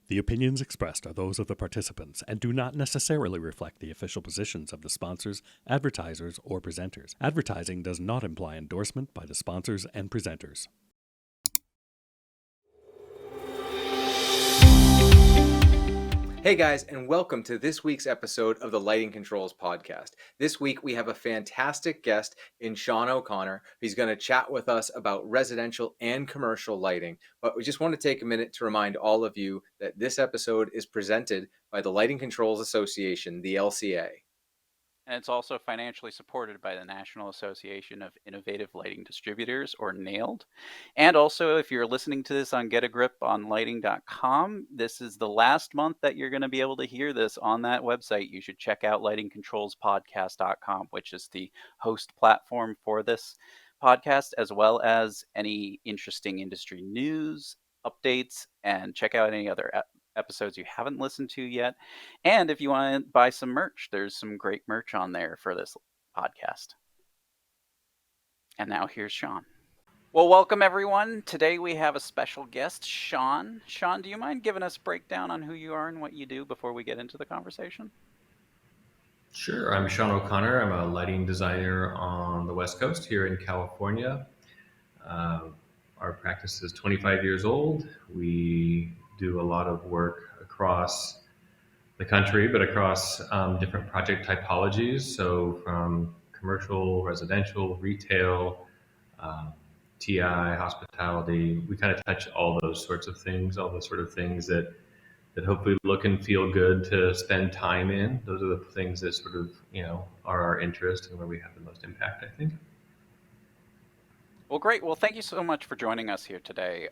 The opinions expressed are those of the participants and do not necessarily reflect the official positions of the sponsors, advertisers, or presenters. Advertising does not imply endorsement by the sponsors and presenters. Hey guys, and welcome to this week's episode of the Lighting Controls podcast. This week we have a fantastic guest in Sean O'Connor. He's going to chat with us about residential and commercial lighting. But we just want to take a minute to remind all of you that this episode is presented by the Lighting Controls Association, the LCA. And it's also financially supported by the National Association of Innovative Lighting Distributors, or NAILD. And also, if you're listening to this on getagriponlighting.com, this is the last month that you're going to be able to hear this on that website. You should check out lightingcontrolspodcast.com, which is the host platform for this podcast, as well as any interesting industry news, updates, and check out any other episodes you haven't listened to yet. And if you want to buy some merch, there's some great merch on there for this podcast. And now here's Sean. Well, welcome everyone. Today we have a special guest, Sean. Sean, do you mind giving us a breakdown on who you are and what you do before we get into the conversation? Sure. I'm Sean O'Connor. I'm a lighting designer on the West Coast here in California. Our practice is 25 years old. We do a lot of work across the country, but across different project typologies. So from commercial, residential, retail, TI, hospitality, we kind of touch all those sorts of things, all the sort of things that hopefully look and feel good to spend time in. Those are the things that sort of, are our interest and where we have the most impact, I think. Well, great. Well, thank you so much for joining us here today.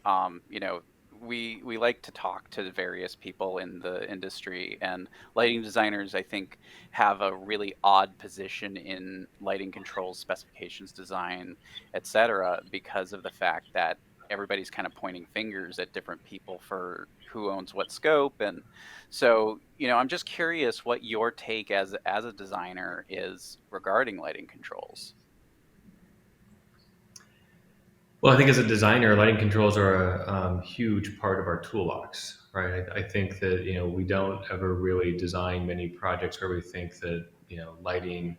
We like to talk to various people in the industry, and lighting designers, I think, have a really odd position in lighting controls, specifications, design, etc., because of the fact that everybody's kind of pointing fingers at different people for who owns what scope. And so, I'm just curious what your take as a designer is regarding lighting controls. Well, I think as a designer, lighting controls are a huge part of our toolbox, right? I think that, we don't ever really design many projects where we think that, lighting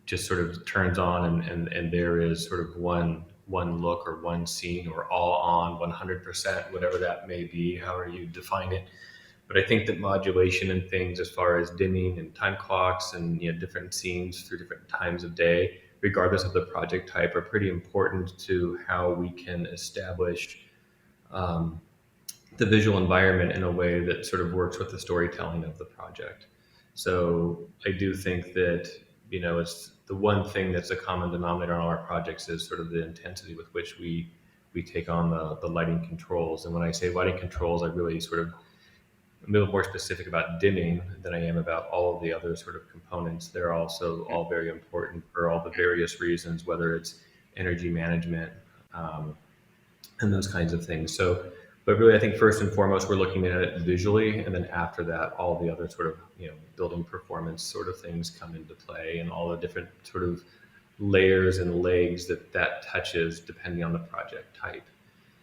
just sort of turns on and there is sort of one look or one scene or all on 100%, whatever that may be, however you define it. But I think that modulation and things as far as dimming and time clocks and different scenes through different times of day, regardless of the project type, are pretty important to how we can establish the visual environment in a way that sort of works with the storytelling of the project. So I do think that, it's the one thing that's a common denominator on all our projects is sort of the intensity with which we take on the lighting controls. And when I say lighting controls, I really sort of a little more specific about dimming than I am about all of the other sort of components. They're also all very important for all the various reasons, whether it's energy management and those kinds of things. So, but really, I think first and foremost, we're looking at it visually, and then after that, all the other sort of building performance sort of things come into play, and all the different sort of layers and legs that touches depending on the project type.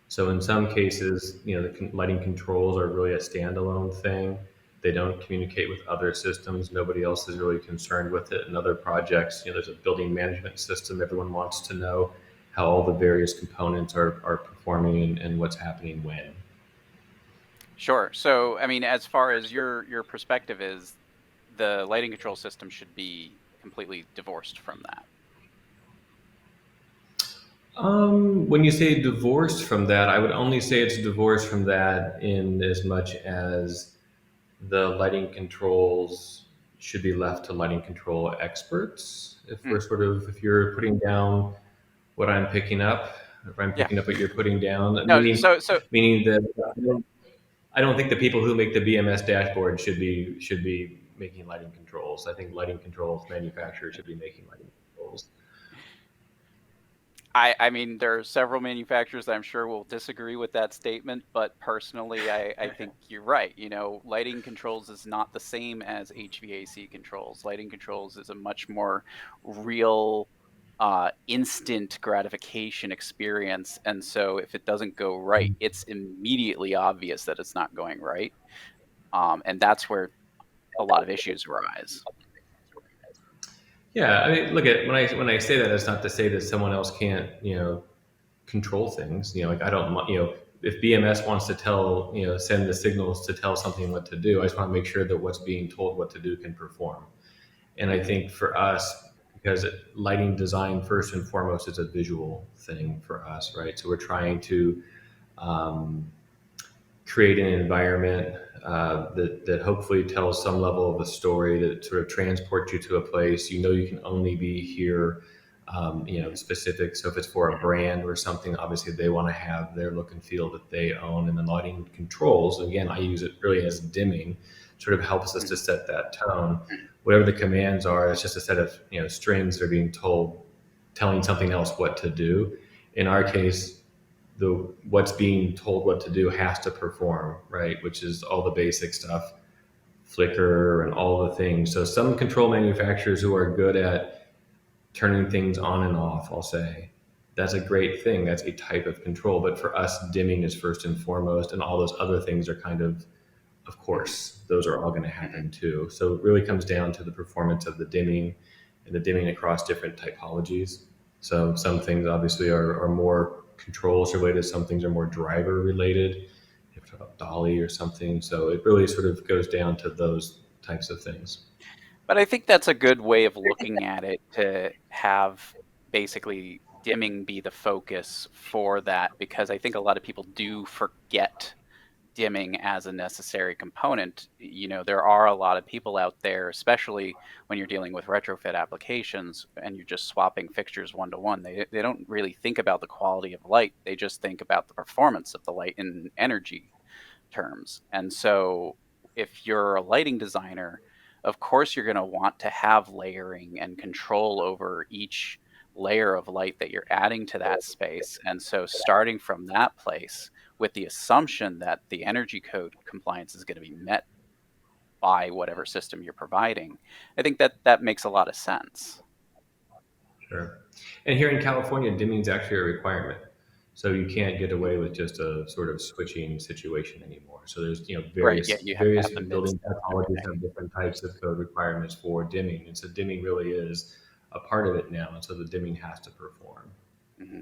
So in some cases, the lighting controls are really a standalone thing. They don't communicate with other systems. Nobody else is really concerned with it. In other projects, there's a building management system. Everyone wants to know how all the various components are performing and what's happening when. Sure. So, I mean, as far as your perspective is, the lighting control system should be completely divorced from that. When you say divorced from that, I would only say it's divorced from that in as much as the lighting controls should be left to lighting control experts. If you're putting down what I'm picking up, if I'm picking up what you're putting down, No, meaning that I don't think the people who make the BMS dashboard should be making lighting controls. I think lighting controls manufacturers should be making lighting controls. I mean, there are several manufacturers that I'm sure will disagree with that statement, but personally, I think you're right. Lighting controls is not the same as HVAC controls. Lighting controls is a much more real instant gratification experience. And so if it doesn't go right, it's immediately obvious that it's not going right. And that's where a lot of issues arise. Yeah, I mean, look at when I say that, it's not to say that someone else can't, control things. Like I don't, if BMS wants to tell, send the signals to tell something what to do, I just want to make sure that what's being told what to do can perform. And I think for us, because lighting design first and foremost is a visual thing for us, right? So we're trying to um, create an environment that hopefully tells some level of a story that sort of transports you to a place. You can only be here. Specific. So if it's for a brand or something, obviously they want to have their look and feel that they own. And the lighting controls, again, I use it really as dimming, sort of helps us to set that tone. Whatever the commands are, it's just a set of strings that are being told, telling something else what to do. In our case, the what's being told what to do has to perform, right? Which is all the basic stuff, flicker and all the things. So some control manufacturers who are good at turning things on and off, I'll say, that's a great thing. That's a type of control. But for us, dimming is first and foremost, and all those other things are kind of course, those are all going to happen too. So it really comes down to the performance of the dimming and the dimming across different typologies. So some things obviously are more controls related, some things are more driver related. You have to talk about dolly or something. So it really sort of goes down to those types of things. But I think that's a good way of looking at it, to have basically dimming be the focus for that, because I think a lot of people do forget dimming as a necessary component. There are a lot of people out there, especially when you're dealing with retrofit applications and you're just swapping fixtures one to one. They don't really think about the quality of light. They just think about the performance of the light in energy terms. And so if you're a lighting designer, of course you're going to want to have layering and control over each layer of light that you're adding to that space. And so starting from that place with the assumption that the energy code compliance is going to be met by whatever system you're providing, I think that makes a lot of sense. Sure. And here in California, dimming is actually a requirement. So you can't get away with just a sort of switching situation anymore. So there's Right. Yeah, various you have to various have the mid building step and technologies everything. have different types of code requirements for dimming, and so dimming really is a part of it now. And so the dimming has to perform. Hmm.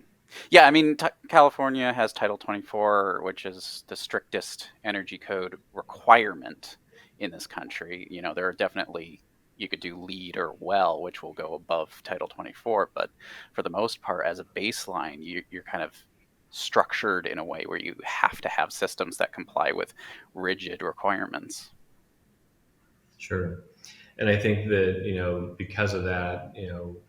Yeah, I mean, California has Title 24, which is the strictest energy code requirement in this country. There are definitely, you could do LEED or WELL, which will go above Title 24, but for the most part, as a baseline, you're kind of structured in a way where you have to have systems that comply with rigid requirements. Sure. And I think that, because of that,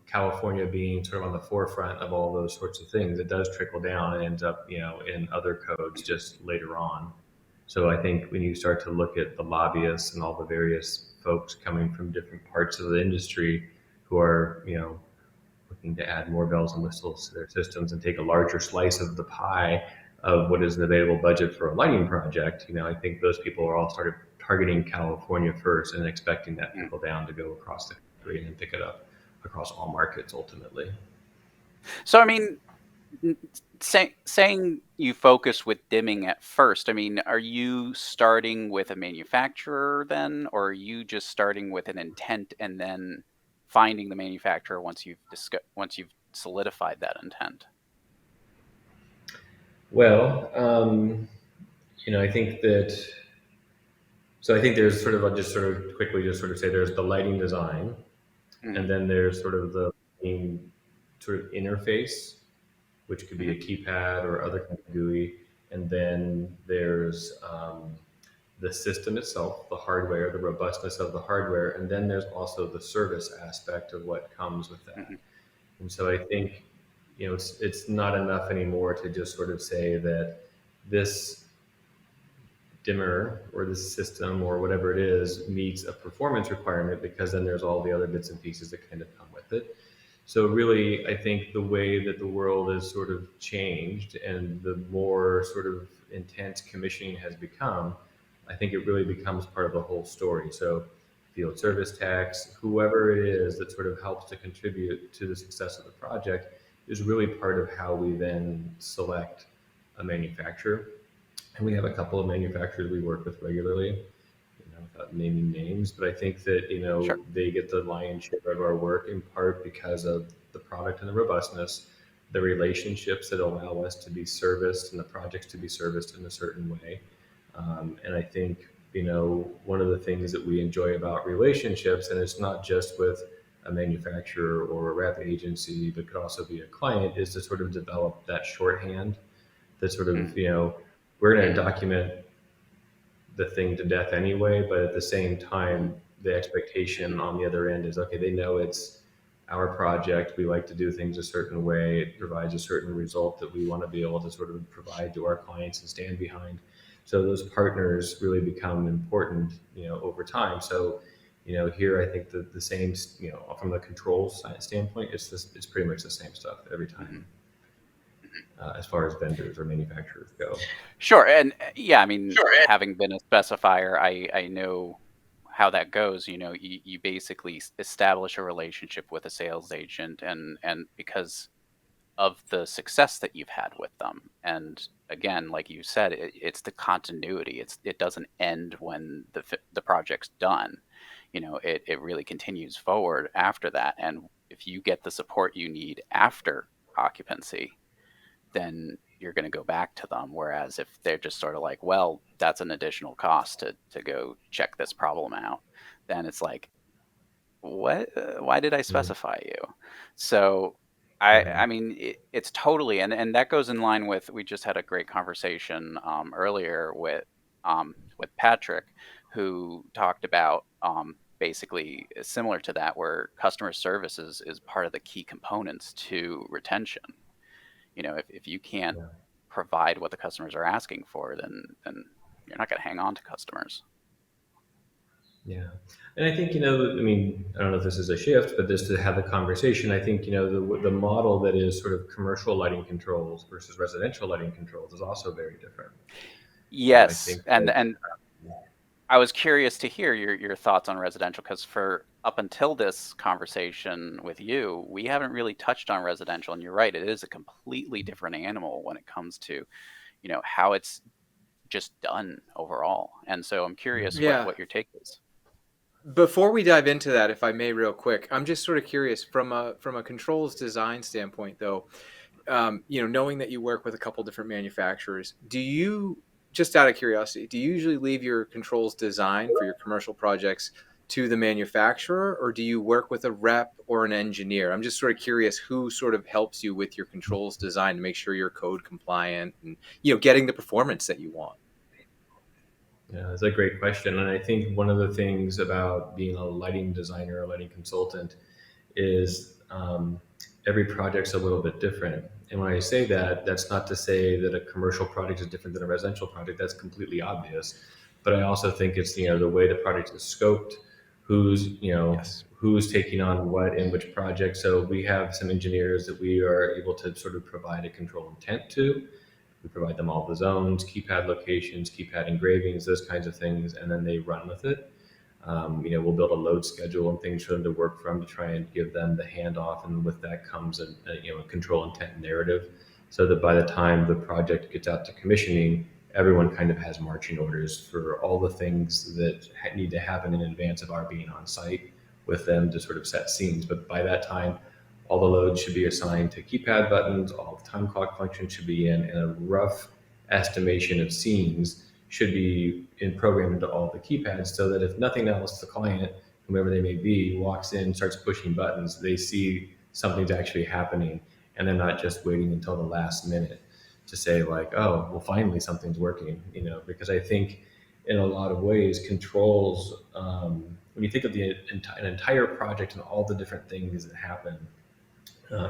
California being sort of on the forefront of all those sorts of things, it does trickle down and ends up, in other codes just later on. So I think when you start to look at the lobbyists and all the various folks coming from different parts of the industry who are, looking to add more bells and whistles to their systems and take a larger slice of the pie of what is an available budget for a lighting project, I think those people are all started targeting California first and expecting that trickle down to go across the country and then pick it up across all markets ultimately. So, I mean, saying you focus with dimming at first, I mean, are you starting with a manufacturer then, or are you just starting with an intent and then finding the manufacturer once you've solidified that intent? Well, I think that, so I think there's sort of, I'll just sort of quickly just sort of say there's the lighting design, Mm-hmm. and then there's sort of the sort of interface, which could be a keypad or other kind of GUI. And then there's the system itself, the hardware, the robustness of the hardware. And then there's also the service aspect of what comes with that. Mm-hmm. And so I think, it's not enough anymore to just sort of say that this dimmer or this system or whatever it is meets a performance requirement, because then there's all the other bits and pieces that kind of come with it. So really, I think the way that the world has sort of changed and the more sort of intense commissioning has become, I think it really becomes part of the whole story. So field service techs, whoever it is that sort of helps to contribute to the success of the project is really part of how we then select a manufacturer. And we have a couple of manufacturers we work with regularly, without naming names, but I think that, Sure. they get the lion's share of our work in part because of the product and the robustness, the relationships that allow us to be serviced and the projects to be serviced in a certain way. And I think, one of the things that we enjoy about relationships, and it's not just with a manufacturer or a rep agency, but could also be a client, is to sort of develop that shorthand that sort of, we're going to document the thing to death anyway, but at the same time, the expectation on the other end is, okay, they know it's our project. We like to do things a certain way. It provides a certain result that we want to be able to sort of provide to our clients and stand behind. So those partners really become important, over time. So, here I think that the same, from the controls standpoint, it's pretty much the same stuff every time. As far as vendors or manufacturers go. Sure. And yeah, I mean, having been a specifier, I know how that goes. You basically establish a relationship with a sales agent, and because of the success that you've had with them. And again, like you said, it's the continuity. It doesn't end when the project's done. It really continues forward after that. And if you get the support you need after occupancy, then you're going to go back to them. Whereas if they're just sort of like, well, that's an additional cost to go check this problem out, then it's like, what? Why did I specify you? So I mean, it's totally, and that goes in line with, we just had a great conversation earlier with Patrick, who talked about basically similar to that, where customer service is part of the key components to retention. If you can't provide what the customers are asking for, then you're not going to hang on to customers. Yeah. And I think, I don't know if this is a shift, but just to have the conversation, I think, the model that is sort of commercial lighting controls versus residential lighting controls is also very different. Yes. I think and I was curious to hear your thoughts on residential, because for up until this conversation with you, we haven't really touched on residential. And you're right, it is a completely different animal when it comes to, how it's just done overall. And so I'm curious what your take is. Before we dive into that, if I may, real quick, I'm just sort of curious from a controls design standpoint, though. Knowing that you work with a couple different manufacturers, do you, just out of curiosity, do you usually leave your controls design for your commercial projects to the manufacturer, or do you work with a rep or an engineer? I'm just sort of curious who sort of helps you with your controls design to make sure you're code compliant and getting the performance that you want. Yeah, that's a great question. And I think one of the things about being a lighting designer or lighting consultant is every project's a little bit different. And when I say that, that's not to say that a commercial project is different than a residential project. That's completely obvious. But I also think it's, the way the project is scoped, who's, Yes. who's taking on what in which project. So we have some engineers that we are able to sort of provide a control intent to. We provide them all the zones, keypad locations, keypad engravings, those kinds of things, and then they run with it. We'll build a load schedule and things for them to work from to try and give them the handoff, and with that comes a control intent narrative, so that by the time the project gets out to commissioning, everyone kind of has marching orders for all the things that need to happen in advance of our being on site with them to sort of set scenes. But by that time, all the loads should be assigned to keypad buttons, all the time clock functions should be in, and a rough estimation of scenes should be programmed into all the keypads, so that if nothing else, the client, whomever they may be, walks in, starts pushing buttons, they see something's actually happening, and they're not just waiting until the last minute to say like, oh, well, finally something's working, because I think in a lot of ways, controls, when you think of an entire project and all the different things that happen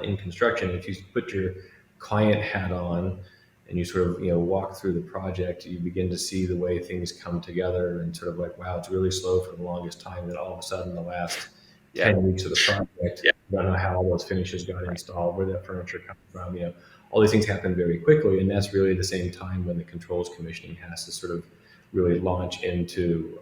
in construction, if you put your client hat on and you sort of walk through the project, you begin to see the way things come together, and sort of like, wow, it's really slow for the longest time, then all of a sudden the last 10 weeks of the project, you don't know how all those finishes got installed, where that furniture comes from. All these things happen very quickly, and that's really the same time when the controls commissioning has to sort of really launch into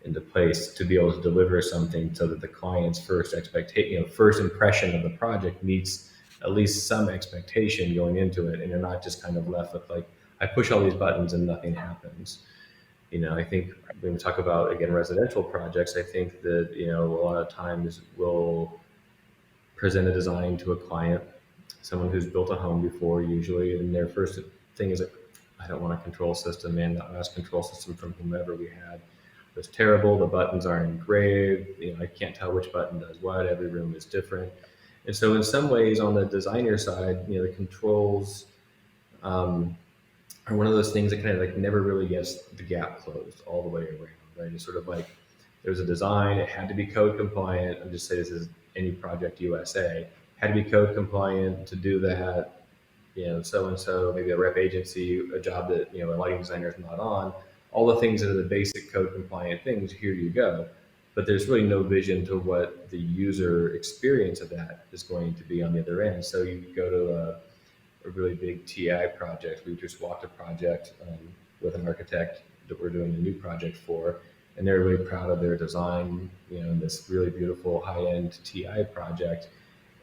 into place to be able to deliver something so that the client's first expectation, first impression of the project meets at least some expectation going into it, and you're not just kind of left with like, I push all these buttons and nothing happens. I think when we talk about, again, residential projects, I think that, a lot of times we'll present a design to a client, someone who's built a home before usually, and their first thing is like, I don't want a control system, man. That last control system from whomever we had was terrible. The buttons aren't engraved. I can't tell which button does what. Every room is different. And so in some ways on the designer side, the controls are one of those things that kind of like never really gets the gap closed all the way around, right? It's sort of like there's a design, it had to be code compliant. I'm just saying this is any project USA, had to be code compliant to do that. So and so, maybe a rep agency, a job that a lighting designer is not on. All the things that are the basic code compliant things, here you go. But there's really no vision to what the user experience of that is going to be on the other end. So you go to a really big TI project. We just walked a project with an architect that we're doing a new project for, and they're really proud of their design, in this really beautiful high-end TI project.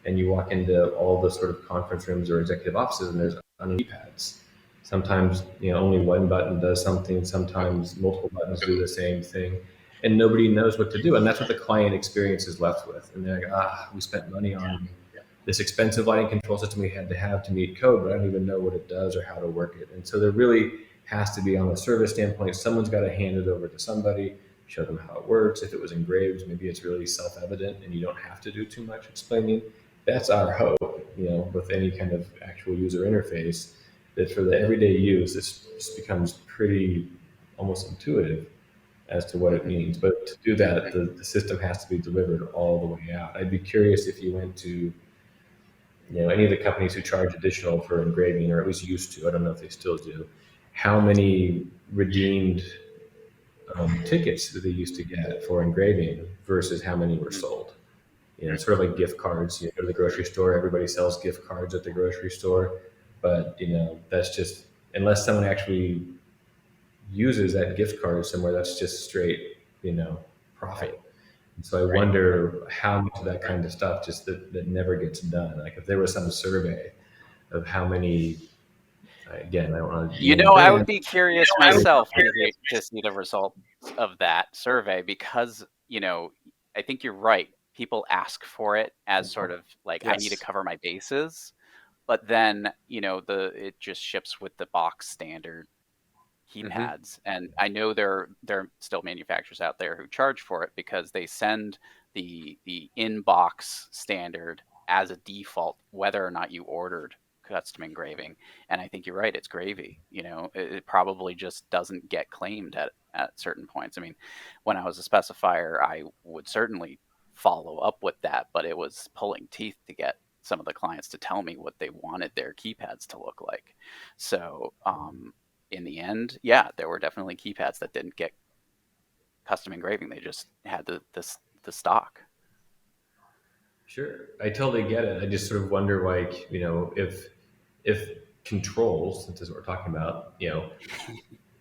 And you walk into all the sort of conference rooms or executive offices, and there's keypads. Sometimes, only one button does something. Sometimes multiple buttons do the same thing, and nobody knows what to do. And that's what the client experience is left with. And they're like, we spent money on this expensive lighting control system we had to have to meet code, but I don't even know what it does or how to work it. And so there really has to be, on the service standpoint, someone's got to hand it over to somebody, show them how it works. If it was engraved, maybe it's really self-evident and you don't have to do too much explaining. That's our hope, with any kind of actual user interface, that for the everyday use, this just becomes pretty almost intuitive as to what it means. But to do that, the system has to be delivered all the way out. I'd be curious if you went to any of the companies who charge additional for engraving, or at least used to, I don't know if they still do, how many redeemed tickets that they used to get for engraving versus how many were sold. It's sort of like gift cards. You go to the grocery store, everybody sells gift cards at the grocery store, but that's just, unless someone actually uses that gift card somewhere, that's just straight, profit. So I wonder how much of that kind of stuff just that never gets done. Like if there was some survey of how many, again, I don't want to. I would be curious myself to see the results of that survey, because, I think you're right. People ask for it as sort of like, I need to cover my bases, but then, it just ships with the box standard keypads. And I know there are still manufacturers out there who charge for it because they send the in-box standard as a default, whether or not you ordered custom engraving. And I think you're right, it's gravy. It probably just doesn't get claimed at certain points. I mean, when I was a specifier, I would certainly follow up with that, but it was pulling teeth to get some of the clients to tell me what they wanted their keypads to look like. So in the end, there were definitely keypads that didn't get custom engraving. They just had the stock. Sure, I totally get it. I just sort of wonder, like, if controls, since is what we're talking about,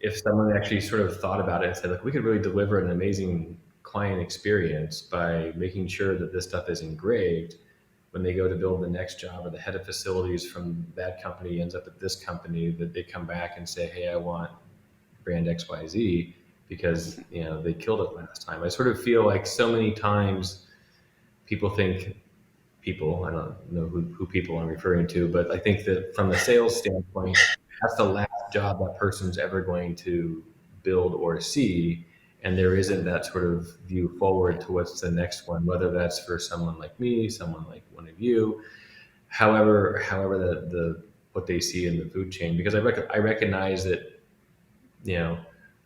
if someone actually sort of thought about it and said, look, we could really deliver an amazing client experience by making sure that this stuff is engraved. When they go to build the next job, or the head of facilities from that company ends up at this company, that they come back and say, hey, I want brand XYZ because they killed it last time. I sort of feel like so many times people think, I don't know who people I'm referring to, but I think that from a sales standpoint, that's the last job that person's ever going to build or see. And there isn't that sort of view forward to what's the next one, whether that's for someone like me, someone like one of you, however the what they see in the food chain. Because I recognize that,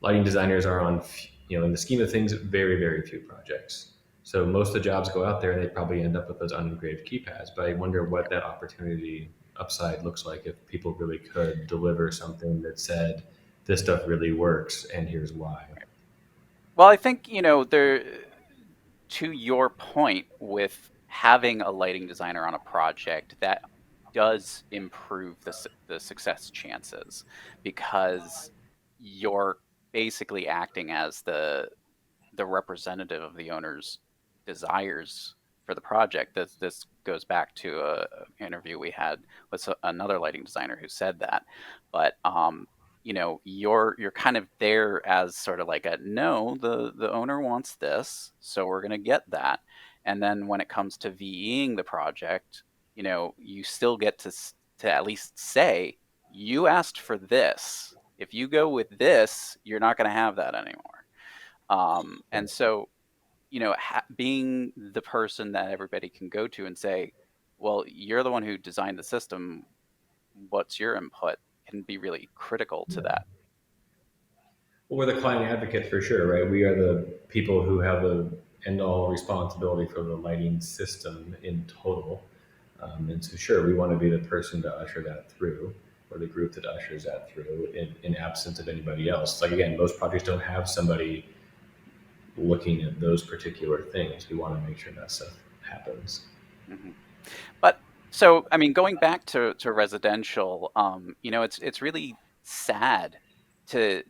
lighting designers are on, in the scheme of things, very, very few projects. So most of the jobs go out there and they probably end up with those unengraved keypads. But I wonder what that opportunity upside looks like if people really could deliver something that said, this stuff really works and here's why. Well, I think, to your point with having a lighting designer on a project, that does improve the success chances, because you're basically acting as the the representative of the owner's desires for the project. This goes back to a interview we had with another lighting designer who said that. But you're kind of there as sort of like a no, the owner wants this, so we're going to get that. And then when it comes to VEing the project, you still get to at least say, you asked for this. If you go with this, you're not going to have that anymore. And so, being the person that everybody can go to and say, well, you're the one who designed the system, what's your input, can be really critical to that. Well, we're the client advocate for sure, right? We are the people who have the end all responsibility for the lighting system in total. And so, sure, we want to be the person to usher that through, or the group that ushers that through in absence of anybody else. Like, again, most projects don't have somebody looking at those particular things. We want to make sure that stuff happens. Mm-hmm. But so, I mean, going back to residential, it's really sad to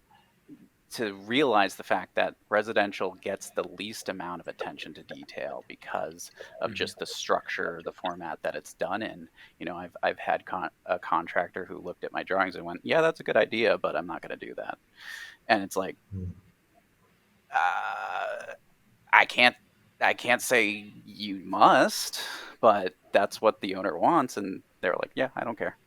realize the fact that residential gets the least amount of attention to detail because of just the structure, the format that it's done in. I've had a contractor who looked at my drawings and went, "Yeah, that's a good idea, but I'm not going to do that." And it's like, I can't say you must, but that's what the owner wants, and they're like, "Yeah, I don't care."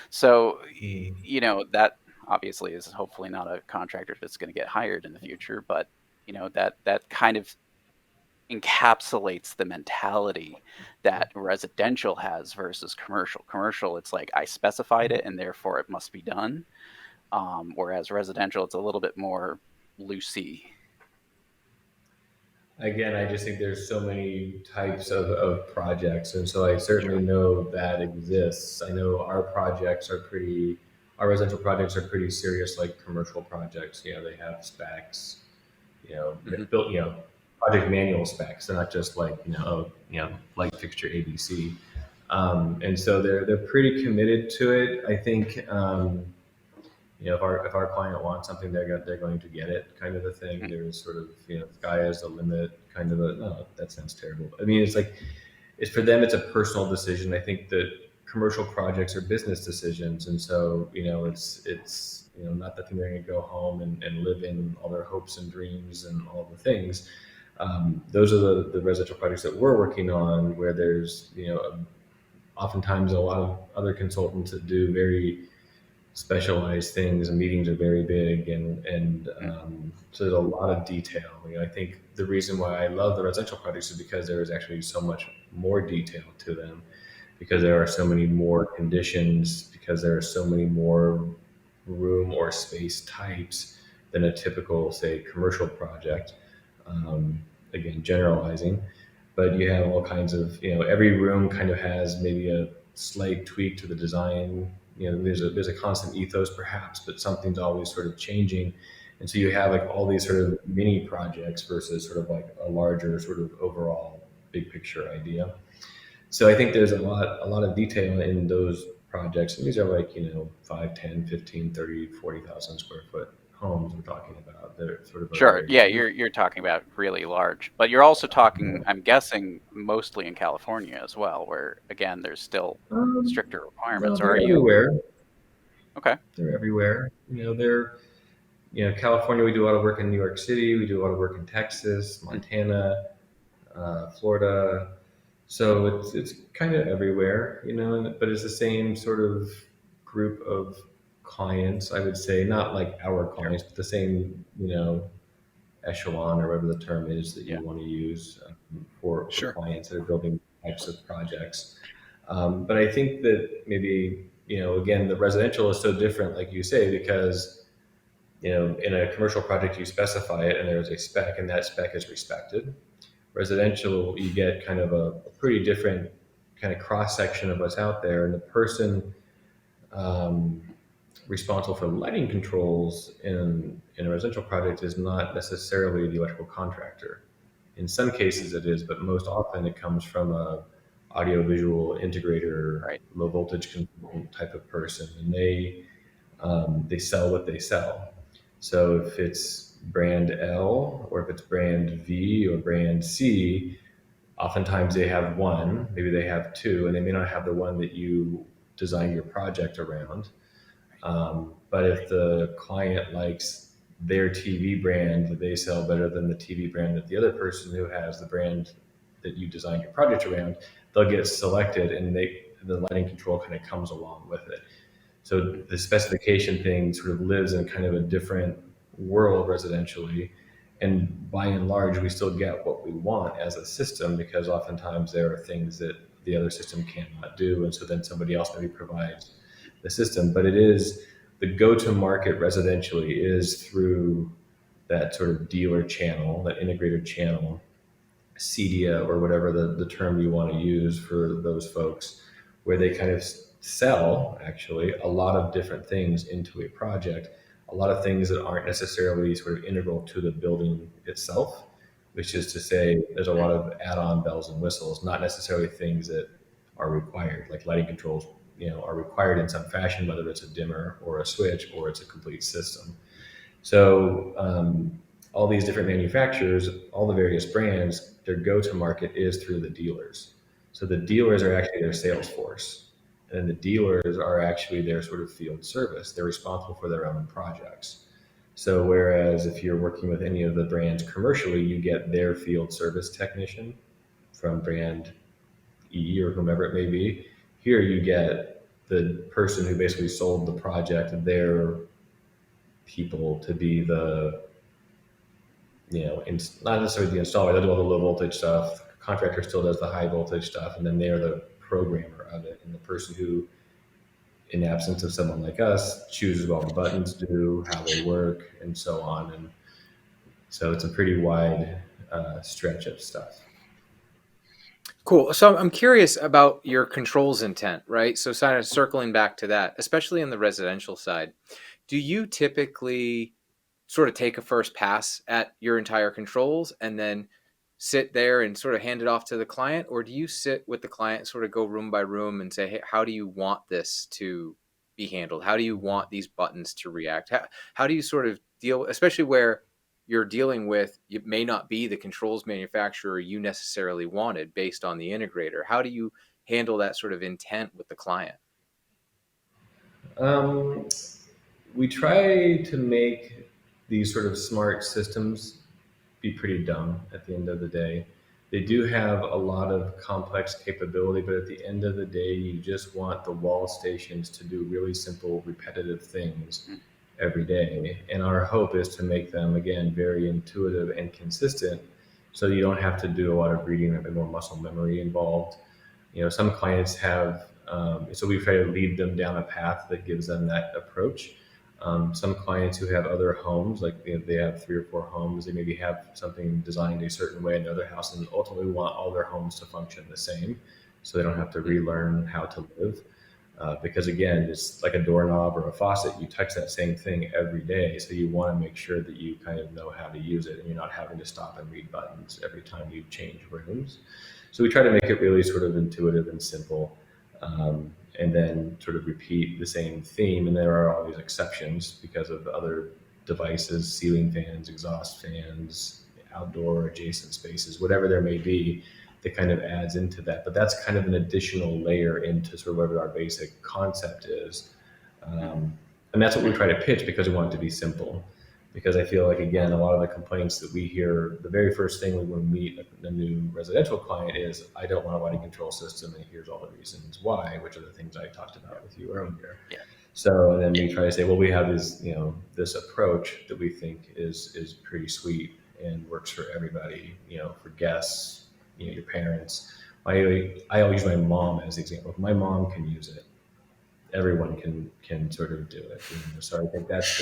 So, that obviously is hopefully not a contractor that's going to get hired in the future, but that kind of encapsulates the mentality that residential has versus commercial. Commercial, it's like, I specified it and therefore it must be done. Whereas residential, it's a little bit more loosey. Again, I just think there's so many types of projects. And so I certainly know that exists. I know our residential projects are pretty serious, like commercial projects. They have specs, built, project manual specs. They're not just like, light fixture ABC. And so they're pretty committed to it. I think, if our client wants something, they're going to get it, kind of a thing. Mm-hmm. There's sort of sky is the limit, kind of a. No, that sounds terrible. I mean, it's for them. It's a personal decision. I think that commercial projects are business decisions, and so it's not the thing they're going to go home and live in all their hopes and dreams and all the things. Those are the residential projects that we're working on, where there's oftentimes a lot of other consultants that do very specialized things, and meetings are very big, and so there's a lot of detail. I think the reason why I love the residential projects is because there is actually so much more detail to them, because there are so many more conditions, because there are so many more room or space types than a typical, say, commercial project. Again, generalizing, but you have all kinds of, every room kind of has maybe a slight tweak to the design. There's a constant ethos perhaps, but something's always sort of changing. And so you have like all these sort of mini projects versus sort of like a larger sort of overall big picture idea. So I think there's a lot of detail in those projects. And these are like, 5, 10, 15, 30, 40,000 square foot homes we're talking about. They're sort of Sure. Yeah, you're talking about really large, but you're also talking, I'm guessing, mostly in California as well, where again there's still stricter requirements. They're everywhere. Okay. They're everywhere. California. We do a lot of work in New York City. We do a lot of work in Texas, Montana, Florida. So it's kind of everywhere, but it's the same sort of group of clients, I would say, not like our clients, but the same, echelon, or whatever the term is that you want to use for clients that are building types of projects. But I think that maybe, again, the residential is so different, like you say, because, in a commercial project, you specify it and there's a spec, and that spec is respected. Residential, you get kind of a pretty different kind of cross section of what's out there, and the person responsible for lighting controls in a residential project is not necessarily the electrical contractor. In some cases it is, but most often it comes from a audiovisual integrator, low voltage consultant type of person, and they sell what they sell. So if it's brand L or if it's brand V or brand C, oftentimes they have one, maybe they have two, and they may not have the one that you design your project around. But if the client likes their TV brand that they sell better than the TV brand that the other person who has the brand that you designed your project around, they'll get selected, and the lighting control kind of comes along with it. So the specification thing sort of lives in kind of a different world residentially. And by and large, we still get what we want as a system because oftentimes there are things that the other system cannot do. And so then somebody else maybe provides the system. But it is the go to market residentially is through that sort of dealer channel, that integrated channel, CEDIA or whatever the term you want to use for those folks, where they kind of sell actually a lot of different things into a project, a lot of things that aren't necessarily sort of integral to the building itself, which is to say there's a lot of add-on bells and whistles, not necessarily things that are required, like lighting controls, are required in some fashion, whether it's a dimmer or a switch or it's a complete system. So all these different manufacturers, all the various brands, their go-to market is through the dealers. So the dealers are actually their sales force, and the dealers are actually their sort of field service. They're responsible for their own projects. So whereas if you're working with any of the brands commercially, you get their field service technician from brand E or whomever it may be. Here you get the person who basically sold the project, their people to be the, not necessarily the installer. They do all the low voltage stuff. The contractor still does the high voltage stuff, and then they're the programmer of it, and the person who, in the absence of someone like us, chooses what all the buttons do, how they work, and so on. And so it's a pretty wide stretch of stuff. Cool. So I'm curious about your controls intent, right? So kind of circling back to that, especially in the residential side, do you typically sort of take a first pass at your entire controls and then sit there and sort of hand it off to the client? Or do you sit with the client, sort of go room by room and say, hey, how do you want this to be handled? How do you want these buttons to react? How do you sort of deal, especially where you're dealing with, it may not be the controls manufacturer you necessarily wanted based on the integrator? How do you handle that sort of intent with the client? We try to make these sort of smart systems be pretty dumb at the end of the day. They do have a lot of complex capability, but at the end of the day, you just want the wall stations to do really simple, repetitive things every day. And our hope is to make them, again, very intuitive and consistent so you don't have to do a lot of reading, a bit more muscle memory involved. Some clients have, so we try to lead them down a path that gives them that approach. Some clients who have other homes, like they have 3 or 4 homes, they maybe have something designed a certain way in their other house and ultimately want all their homes to function the same so they don't have to relearn how to live. Because again, it's like a doorknob or a faucet, you touch that same thing every day. So you want to make sure that you kind of know how to use it and you're not having to stop and read buttons every time you change rooms. So we try to make it really sort of intuitive and simple. And then sort of repeat the same theme. And there are all these exceptions because of other devices, ceiling fans, exhaust fans, outdoor adjacent spaces, whatever there may be, that kind of adds into that. But that's kind of an additional layer into sort of whatever our basic concept is. And that's what we try to pitch because we want it to be simple. Because I feel like, again, a lot of the complaints that we hear, the very first thing when we meet a new residential client is, I don't want a lighting control system, and here's all the reasons why, which are the things I talked about with you earlier. Yeah. So then we try to say, well, we have this approach that we think is pretty sweet and works for everybody, for guests, your parents. I always use my mom as the example. If my mom can use it, everyone can sort of do it. So I think that's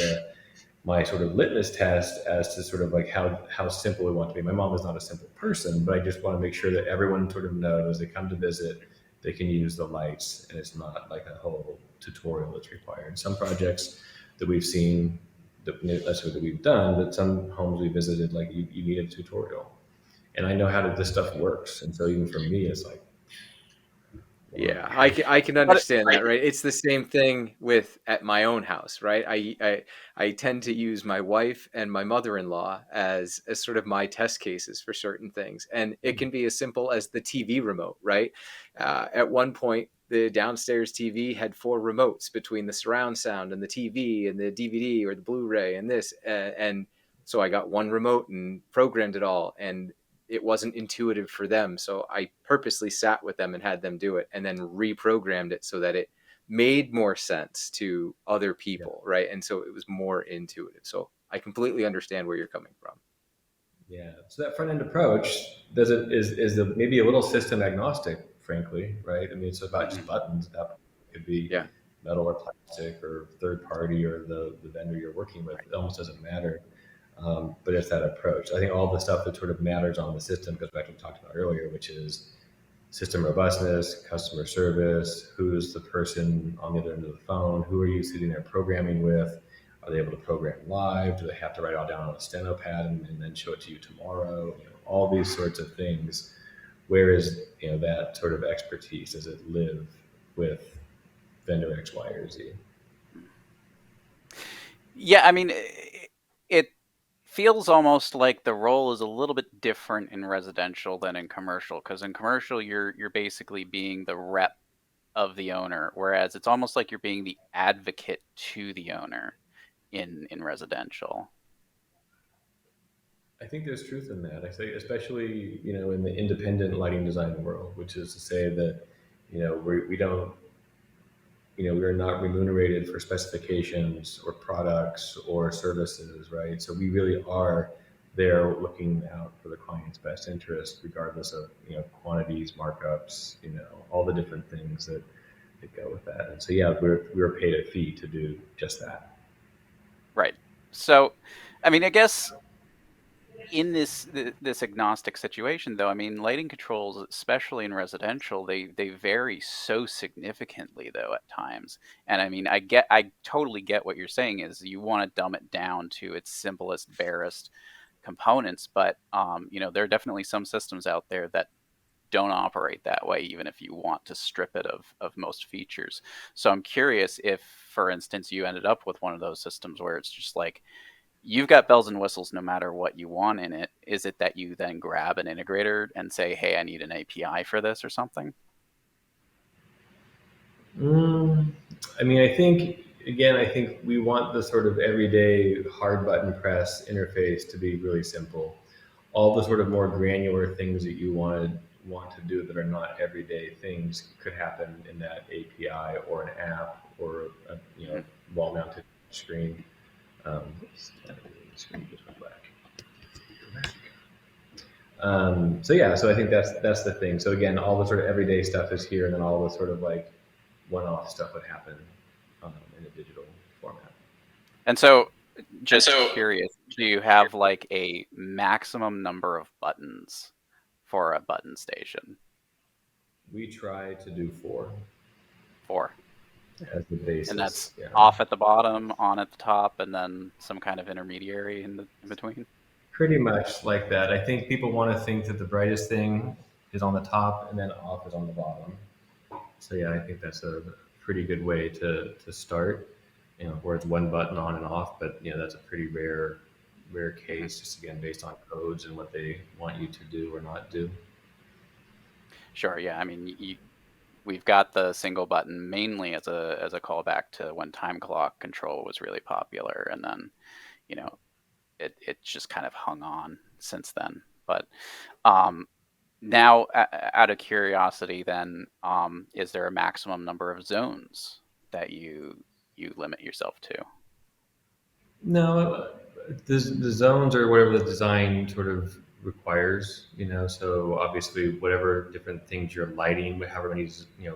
my sort of litmus test as to sort of like how simple we want to be. My mom is not a simple person, but I just want to make sure that everyone sort of knows they come to visit, they can use the lights, and it's not like a whole tutorial that's required. Some projects that we've seen, that we've done, that some homes we visited, like you need a tutorial. And I know how this stuff works. And so even for me, it's like, Yeah, I can understand that, right? It's the same thing with at my own house, right? I tend to use my wife and my mother-in-law as sort of my test cases for certain things, and it can be as simple as the TV remote, right? At one point, the downstairs TV had four remotes between the surround sound and the TV and the DVD or the Blu-ray and this, and so I got one remote and programmed it all, and it wasn't intuitive for them. So I purposely sat with them and had them do it and then reprogrammed it so that it made more sense to other people, right? And so it was more intuitive. So I completely understand where you're coming from. Yeah. So that front end approach is maybe a little system agnostic, frankly, right? I mean, it's about just buttons. That could be Yeah. metal or plastic or third party or the vendor you're working with. It almost doesn't matter. But it's that approach. I think all the stuff that sort of matters on the system goes back to what we talked about earlier, which is system robustness, customer service, who's the person on the other end of the phone, who are you sitting there programming with, are they able to program live, do they have to write it all down on a steno pad and then show it to you tomorrow, all these sorts of things. Where is that sort of expertise? Does it live with vendor X, Y, or Z? Yeah, I mean, it feels almost like the role is a little bit different in residential than in commercial, because in commercial you're basically being the rep of the owner, whereas it's almost like you're being the advocate to the owner in residential. I think there's truth in that. I say, especially in the independent lighting design world, which is to say that we don't we're not remunerated for specifications or products or services, right? So we really are there looking out for the client's best interest, regardless of quantities, markups, all the different things that go with that. And so yeah, we're paid a fee to do just that. Right. So, I mean, I guess in this agnostic situation, though, I mean, lighting controls, especially in residential, they vary so significantly, though, at times. And I mean, I totally get what you're saying is you want to dumb it down to its simplest, barest components, but there are definitely some systems out there that don't operate that way, even if you want to strip it of most features. So I'm curious if, for instance, you ended up with one of those systems where it's just like, you've got bells and whistles no matter what you want in it. Is it that you then grab an integrator and say, hey, I need an API for this or something? I mean, I think we want the sort of everyday hard button press interface to be really simple. All the sort of more granular things that you want to do that are not everyday things could happen in that API or an app or a wall-mounted screen. Screen just went black. So I think that's the thing. So again, all the sort of everyday stuff is here, and then all the sort of like one-off stuff would happen in a digital format. And so, just curious, do you have like a maximum number of buttons for a button station? We try to do 4. 4. As the basis. And that's off at the bottom, on at the top, and then some kind of intermediary in between? Pretty much like that. I think people want to think that the brightest thing is on the top and then off is on the bottom. So yeah, I think that's a pretty good way to start, where it's one button on and off, but that's a pretty rare case, just again, based on codes and what they want you to do or not do. Sure. Yeah. I mean, we've got the single button mainly as a callback to when time clock control was really popular, and then it's just kind of hung on since then. But now, out of curiosity, then, is there a maximum number of zones that you limit yourself to? No, the zones are whatever the design sort of requires, so obviously whatever different things you're lighting, however many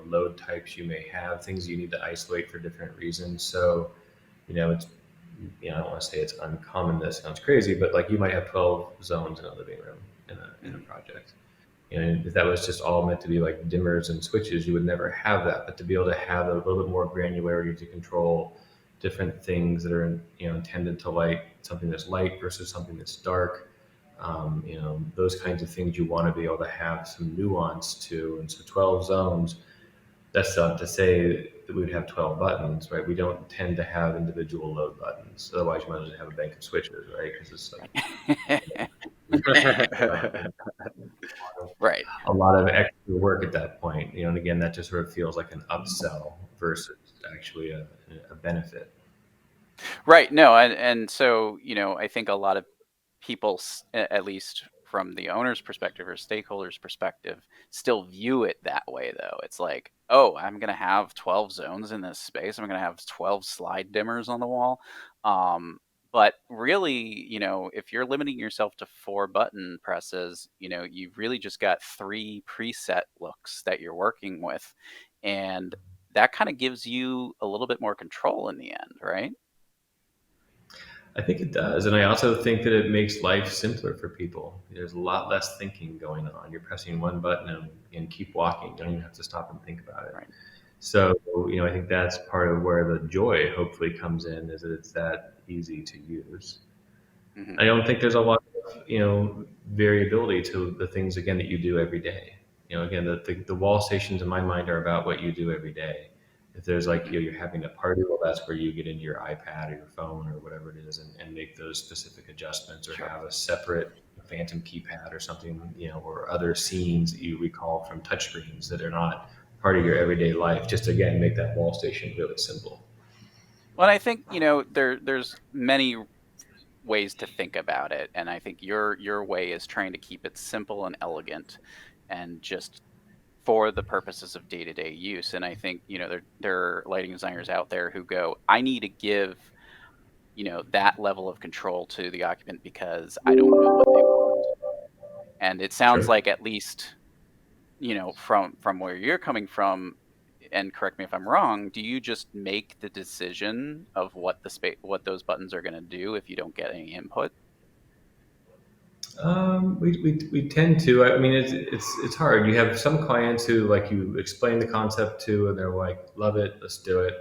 load types you may have, things you need to isolate for different reasons. So it's I don't want to say it's uncommon, that sounds crazy, but like you might have 12 zones in a living room in a project. And if that was just all meant to be like dimmers and switches, you would never have that. But to be able to have a little bit more granularity to control different things that are intended to light something that's light versus something that's dark, those kinds of things you want to be able to have some nuance to. And so 12 zones That's not to say that we would have 12 buttons, right? We don't tend to have individual load buttons. Otherwise, you might as well have a bank of switches, right? Because it's like Right. a lot of extra work at that point, and again, that just sort of feels like an upsell versus actually a benefit. Right. No, and so, I think a lot of people, at least from the owner's perspective or stakeholders' perspective, still view it that way, though. It's like, oh, I'm going to have 12 zones in this space. I'm going to have 12 slide dimmers on the wall. But really, if you're limiting yourself to 4 button presses, you've really just got 3 preset looks that you're working with. And that kind of gives you a little bit more control in the end, right? I think it does. And I also think that it makes life simpler for people. There's a lot less thinking going on. You're pressing one button and keep walking. You don't even have to stop and think about it. Right. So, I think that's part of where the joy hopefully comes in, is that it's that easy to use. Mhm. I don't think there's a lot of, variability to the things, again, that you do every day. Again, the wall stations in my mind are about what you do every day. If there's like, Mhm. you're having a party, well, that's where you get into your iPad or your phone or whatever it is and make those specific adjustments, or Sure. have a separate phantom keypad or something, or other scenes that you recall from touchscreens that are not part of your everyday life. Just again, make that wall station really simple. Well, I think, there's many ways to think about it, and I think your way is trying to keep it simple and elegant and just for the purposes of day-to-day use. And I think, there are lighting designers out there who go, I need to give, that level of control to the occupant because I don't know what they want. And it sounds Sure. like, at least, from where you're coming from, and correct me if I'm wrong, do you just make the decision of what those buttons are going to do if you don't get any input? We tend to. I mean, it's hard. You have some clients who, like, you explain the concept to, and they're like, "Love it, let's do it."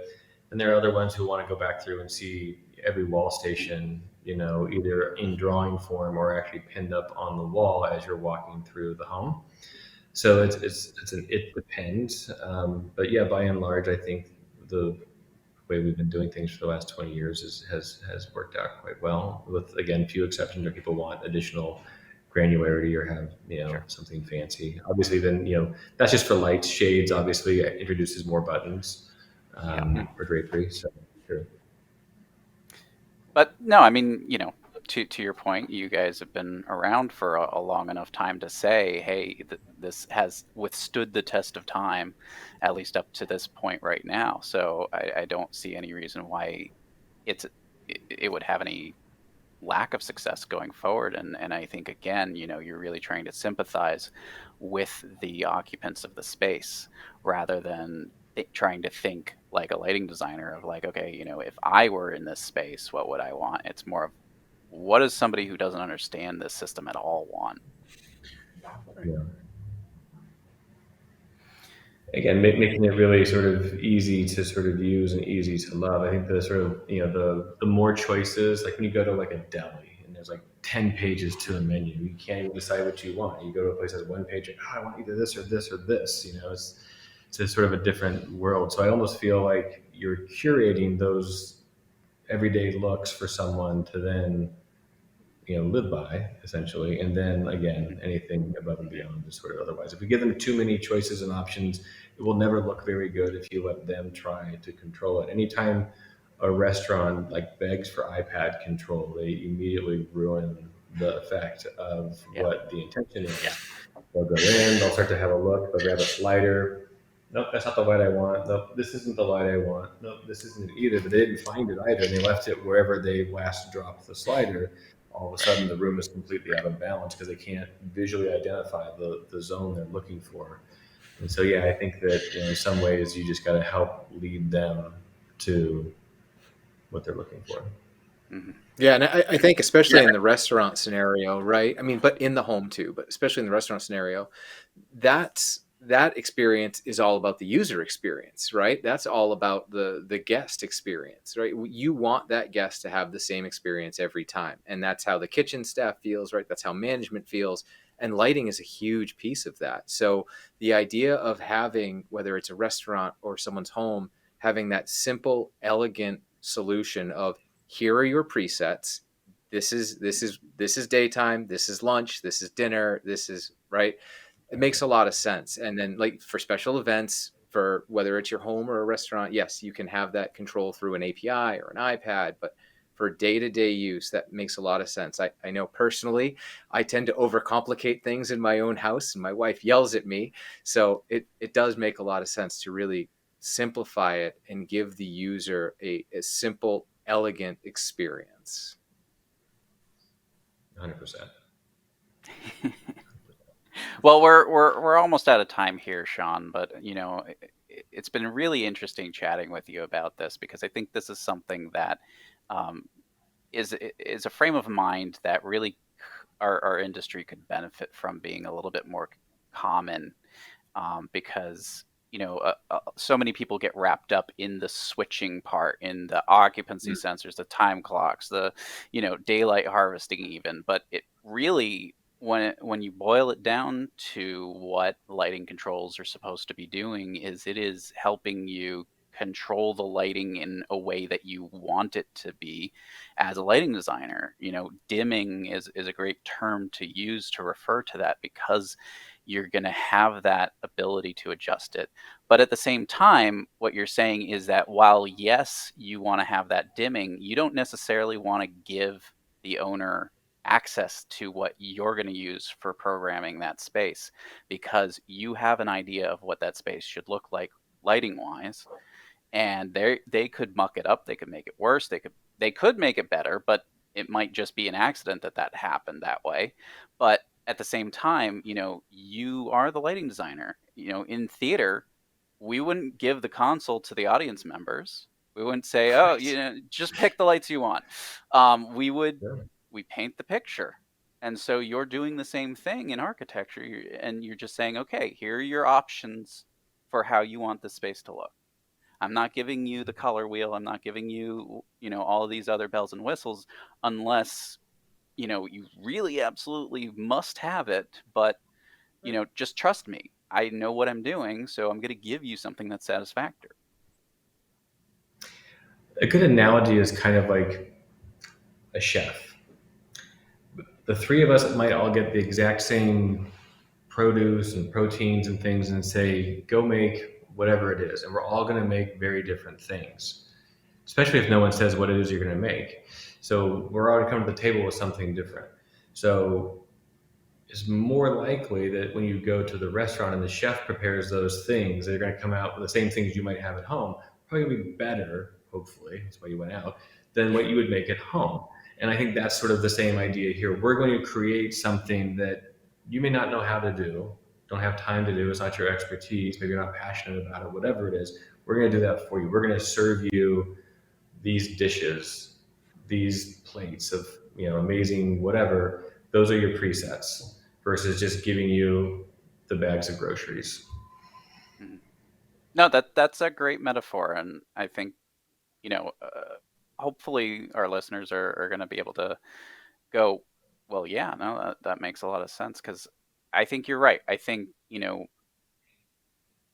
And there are other ones who want to go back through and see every wall station, either in drawing form or actually pinned up on the wall as you're walking through the home. So it depends. But yeah, by and large, I think the way we've been doing things for the last 20 years has worked out quite well, with, again, few exceptions where people want additional granularity or have Sure. something fancy. Obviously, then that's just for lights. Shades obviously introduces more buttons, Yeah. or drapery. So sure. But no, I mean, to your point, you guys have been around for a long enough time to say, hey, this has withstood the test of time, at least up to this point right now. So I don't see any reason why it's it would have any lack of success going forward. And I think, again, you're really trying to sympathize with the occupants of the space rather than trying to think like a lighting designer of like, okay, if I were in this space, what would I want? It's more of, what does somebody who doesn't understand this system at all want? Yeah. Again, making it really sort of easy to sort of use and easy to love. I think the sort of, the more choices, like when you go to like a deli and there's like 10 pages to a menu, you can't even decide what you want. You go to a place that has one page, like, oh, I want either this or this or this. It's a sort of a different world. So I almost feel like you're curating those everyday looks for someone to then live by, essentially. And then again, anything above and beyond is sort of otherwise. If we give them too many choices and options, it will never look very good if you let them try to control it. Anytime a restaurant like begs for iPad control, they immediately ruin the effect of Yeah. what the intention is. They'll go in, they'll start to have a look, they'll grab a slider. Nope, that's not the light I want. Nope, this isn't the light I want. Nope, this isn't it either. But they didn't find it either, and they left it wherever they last dropped the slider. All of a sudden, the room is completely out of balance because they can't visually identify the zone they're looking for. And so, yeah, I think that in some ways you just got to help lead them to what they're looking for. Mm-hmm. Yeah, and I think especially in the restaurant scenario, right? I mean, but in the home too, but especially in the restaurant scenario, that's that experience is all about the user experience, right? That's all about the guest experience, right? You want that guest to have the same experience every time. And that's how the kitchen staff feels, right? That's how management feels. And lighting is a huge piece of that. So the idea of having, whether it's a restaurant or someone's home, having that simple, elegant solution of, here are your presets. This is daytime, this is lunch, this is dinner, this is, right? It makes a lot of sense. And then, like, for special events, for whether it's your home or a restaurant, yes, you can have that control through an API or an iPad, but for day-to-day use, that makes a lot of sense. I know personally, I tend to overcomplicate things in my own house, and my wife yells at me. So it does make a lot of sense to really simplify it and give the user a simple, elegant experience. 100%. Well, we're almost out of time here, Sean, but it's been really interesting chatting with you about this, because I think this is something that is a frame of mind that really our industry could benefit from being a little bit more common, because so many people get wrapped up in the switching part, in the occupancy sensors, the time clocks, the daylight harvesting even, but it really, when you boil it down to what lighting controls are supposed to be doing, is it is helping you control the lighting in a way that you want it to be as a lighting designer. Dimming is a great term to use to refer to that, because you're going to have that ability to adjust it. But at the same time, what you're saying is that while, yes, you want to have that dimming, you don't necessarily want to give the owner access to what you're going to use for programming that space, because you have an idea of what that space should look like lighting wise. And they could muck it up, they could make it worse, they could make it better, but it might just be an accident that happened that way. But at the same time, you are the lighting designer. In theater, we wouldn't give the console to the audience members. We wouldn't say, oh, just pick the lights you want. We paint the picture. And so you're doing the same thing in architecture, and you're just saying, okay, here are your options for how you want the space to look. I'm not giving you the color wheel. I'm not giving you, all of these other bells and whistles, unless, you really absolutely must have it. But, just trust me. I know what I'm doing, so I'm going to give you something that's satisfactory. A good analogy is kind of like a chef. The three of us might all get the exact same produce and proteins and things and say, go make whatever it is. And we're all going to make very different things, especially if no one says what it is you're going to make. So we're already coming to the table with something different. So it's more likely that when you go to the restaurant and the chef prepares those things, they're going to come out with the same things you might have at home, probably be better, hopefully, that's why you went out, than what you would make at home. And I think that's sort of the same idea here. We're going to create something that you may not know how to do, don't have time to do, it's not your expertise, maybe you're not passionate about it, whatever it is, we're going to do that for you. We're going to serve you these dishes, these plates of amazing whatever. Those are your presets, versus just giving you the bags of groceries. No, that's a great metaphor, and I think hopefully our listeners are going to be able to go, well, yeah, no, that makes a lot of sense, because I think you're right. I think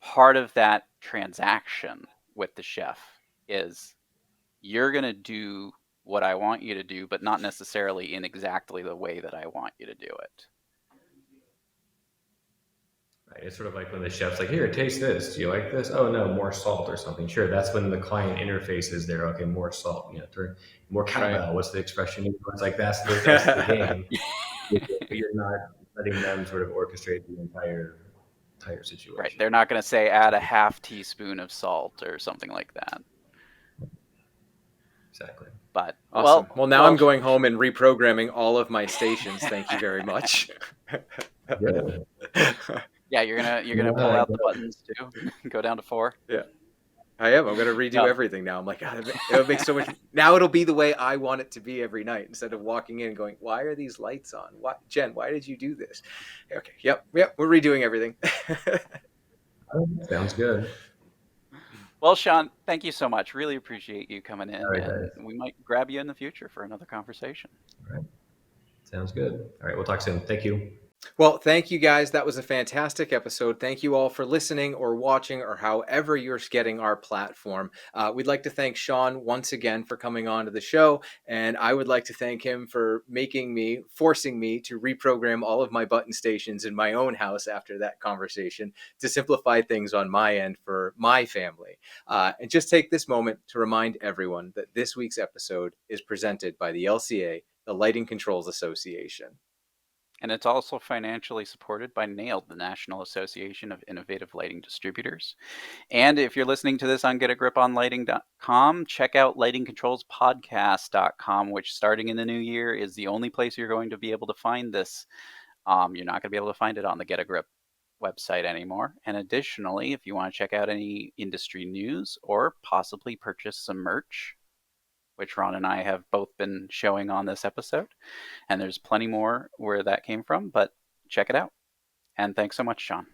part of that transaction with the chef is, you're going to do what I want you to do, but not necessarily in exactly the way that I want you to do it. Right. It's sort of like when the chef's like, here, taste this. Do you like this? Oh, no, more salt or something. Sure. That's when the client interface is there. Okay, more salt. More cowbell. Right. What's the expression? It's like, that's the game. You're not letting them sort of orchestrate the entire situation. Right. They're not going to say add a half teaspoon of salt or something like that. Exactly. But awesome. Well, now I'm going home and reprogramming all of my stations. Thank you very much. Yeah, you're gonna pull out the buttons too. Go down to 4. Yeah, I am. I'm gonna redo everything now. I'm like, God, it'll make so much. Now it'll be the way I want it to be every night, instead of walking in and going, "Why are these lights on? Jen, why did you do this?" Okay, yep. We're redoing everything. Sounds good. Well, Sean, thank you so much. Really appreciate you coming All in, right, and guys. we might grab you in the future for another conversation. All right. Sounds good. All right. We'll talk soon. Thank you. Well, thank you guys. That was a fantastic episode. Thank you all for listening or watching or however you're getting our platform. We'd like to thank Sean once again for coming on to the show. And I would like to thank him for forcing me to reprogram all of my button stations in my own house after that conversation to simplify things on my end for my family. And just take this moment to remind everyone that this week's episode is presented by the LCA, the Lighting Controls Association. And it's also financially supported by NAILD, the National Association of Innovative Lighting Distributors. And if you're listening to this on getagriponlighting.com, check out lightingcontrolspodcast.com, which starting in the new year is the only place you're going to be able to find this. You're not going to be able to find it on the Get a Grip website anymore. And additionally, if you want to check out any industry news or possibly purchase some merch, which Ron and I have both been showing on this episode, and there's plenty more where that came from, but check it out. And thanks so much, Sean.